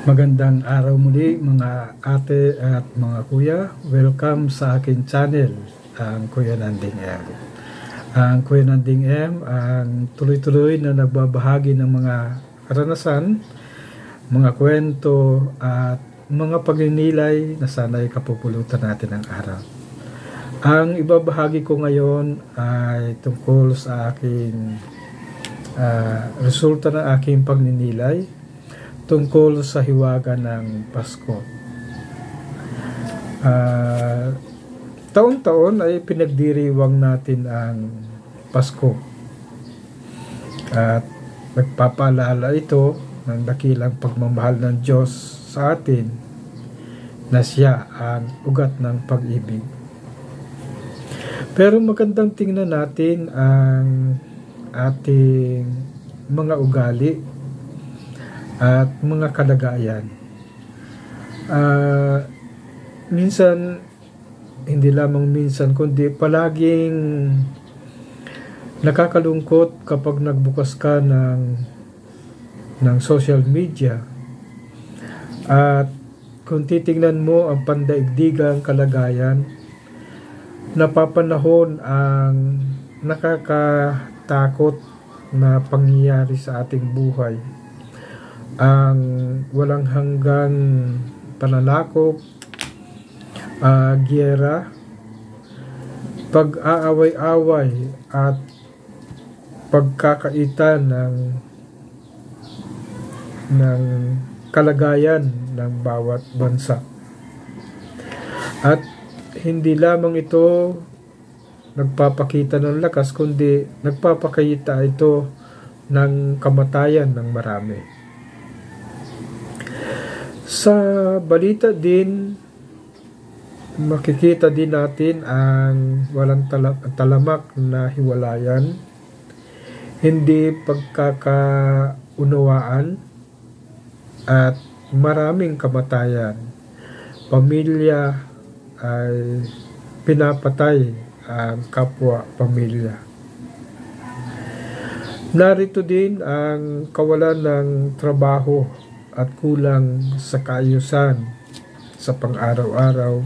Magandang araw muli mga ate at mga kuya. Welcome sa akin channel, ang Kuya Nanding M. Ang Kuya Nanding M ang tuloy-tuloy na nagbabahagi ng mga karanasan, mga kwento at mga pagninilay na sana'y kapupulutan natin ng araw. Ang ibabahagi ko ngayon ay tungkol sa aking resulta ng aking pagninilay tungkol sa hiwaga ng Pasko. Taon-taon ay pinagdiriwang natin ang Pasko. At nagpapaalala ito ng dakilang pagmamahal ng Diyos sa atin na siya ang ugat ng pag-ibig. Pero magandang tingnan natin ang ating mga ugali at mga kalagayan. Minsan, hindi lamang minsan, kundi palaging nakakalungkot kapag nagbukas ka ng social media. At kung titingnan mo ang pandaigdigang kalagayan, napapanahon ang nakakatakot na pangyayari sa ating buhay. Ang walang hanggang pananakop, giyera, pag-aaway-away at pagkakaitan ng kalagayan ng bawat bansa. At hindi lamang ito nagpapakita ng lakas, kundi nagpapakita ito ng kamatayan ng marami. Sa balita din, makikita din natin ang walang talamak na hiwalayan, hindi pagkakaunawaan at maraming kamatayan. Pamilya ay pinapatay ang kapwa pamilya. Narito din ang kawalan ng trabaho at kulang sa kaayusan sa pang-araw-araw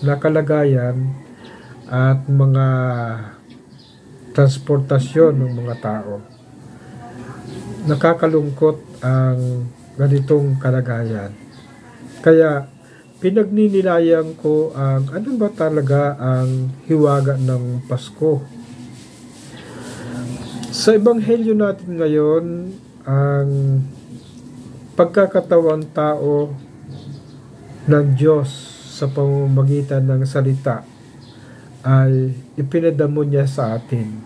na kalagayan at mga transportasyon ng mga tao. Nakakalungkot ang ganitong kalagayan. Kaya pinagninilayan ko ang ano ba talaga ang hiwaga ng Pasko. Sa ebanghelyo natin ngayon, ang pagkakatawang tao ng Diyos sa pamamagitan ng salita ay ipinadamo niya sa atin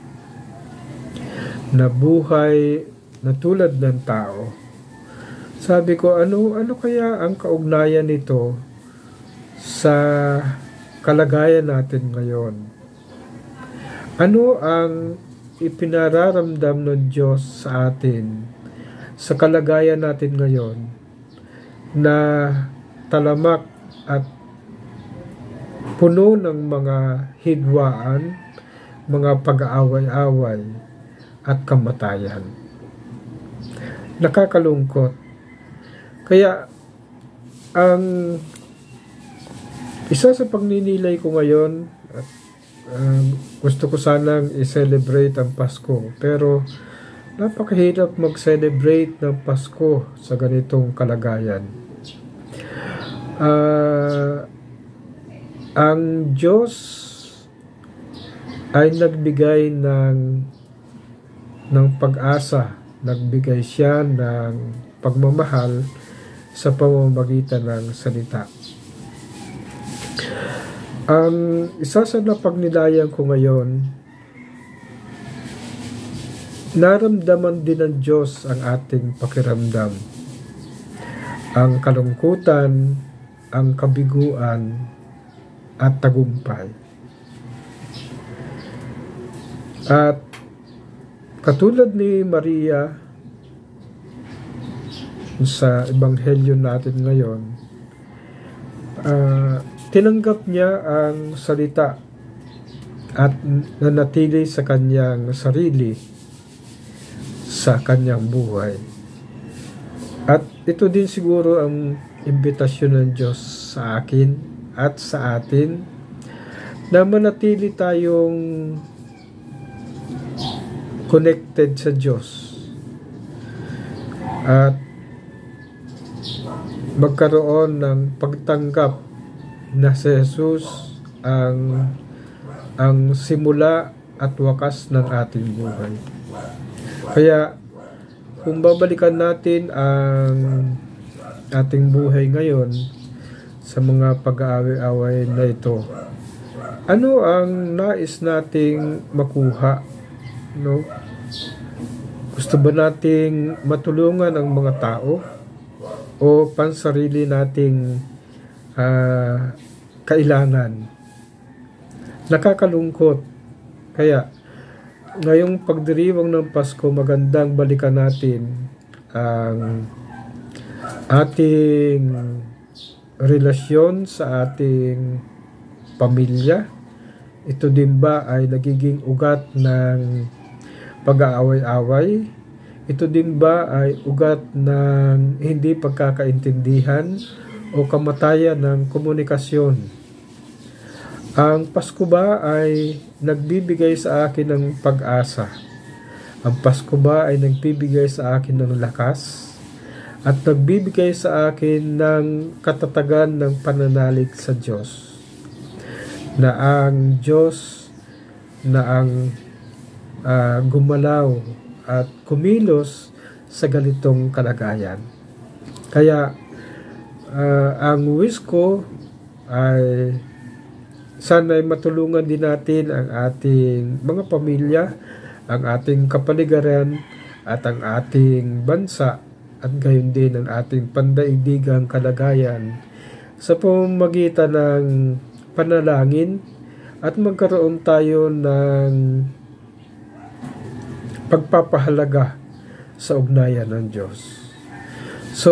na buhay na tulad ng tao. Sabi ko, ano kaya ang kaugnayan nito sa kalagayan natin ngayon? Ano ang ipinararamdam ng Diyos sa atin sa kalagayan natin ngayon na talamak at puno ng mga hidwaan, mga pag-aaway-away at kamatayan? Nakakalungkot. Kaya ang isa sa pagninilay ko ngayon, at gusto ko sanang i-celebrate ang Pasko, pero napakahirap mag-celebrate ng Pasko sa ganitong kalagayan. Ang Diyos ay nagbigay ng pag-asa, nagbigay siya ng pagmamahal sa pamamagitan ng salita. Ang isa sa napagnilayan ko ngayon, naramdaman din ng Diyos ang ating pakiramdam, ang kalungkutan, ang kabiguan, at tagumpay. At katulad ni Maria sa ebanghelyo natin ngayon, tinanggap niya ang salita at nanatili sa kanyang sarili sa kanyang buhay. At ito din siguro ang imbitasyon ng Diyos sa akin at sa atin, na manatili tayong connected sa Diyos at magkaroon ng pagtanggap na si Jesus ang simula at wakas ng ating buhay. Kaya kung babalikan natin ang ating buhay ngayon sa mga pag-aaway-away na ito, ano ang nais nating makuha? No? Gusto ba nating matulungan ang mga tao o pansarili nating kailangan? Nakakalungkot. Kaya ngayong pagdiriwang ng Pasko, magandang balikan natin ang ating relasyon sa ating pamilya. Ito din ba ay nagiging ugat ng pag-aaway-away? Ito din ba ay ugat ng hindi pagkakaintindihan o kamatayan ng komunikasyon? Ang Pasko ba ay nagbibigay sa akin ng pag-asa? Ang Pasko ba ay nagbibigay sa akin ng lakas? At nagbibigay sa akin ng katatagan ng pananalig sa Diyos? Na ang Diyos na ang gumalaw at kumilos sa ganitong kalagayan. Kaya ang wish ko ay sana'y matulungan din natin ang ating mga pamilya, ang ating kapaligiran at ang ating bansa, at gayon din ang ating pandaigdigang kalagayan sa pamamagitan ng panalangin, at magkaroon tayo ng pagpapahalaga sa ugnayan ng Diyos. So,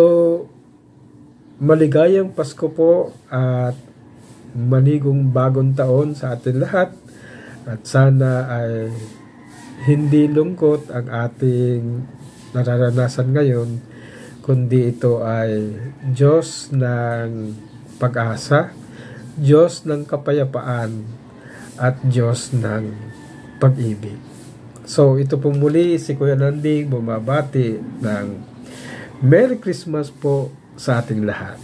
maligayang Pasko po at maligong bagong taon sa atin lahat, at sana ay hindi lungkot ang ating nararanasan ngayon, kundi ito ay Diyos ng pag-asa, Diyos ng kapayapaan, at Diyos ng pag-ibig. So, ito po muli si Kuya Nanding bumabati ng Merry Christmas po sa ating lahat.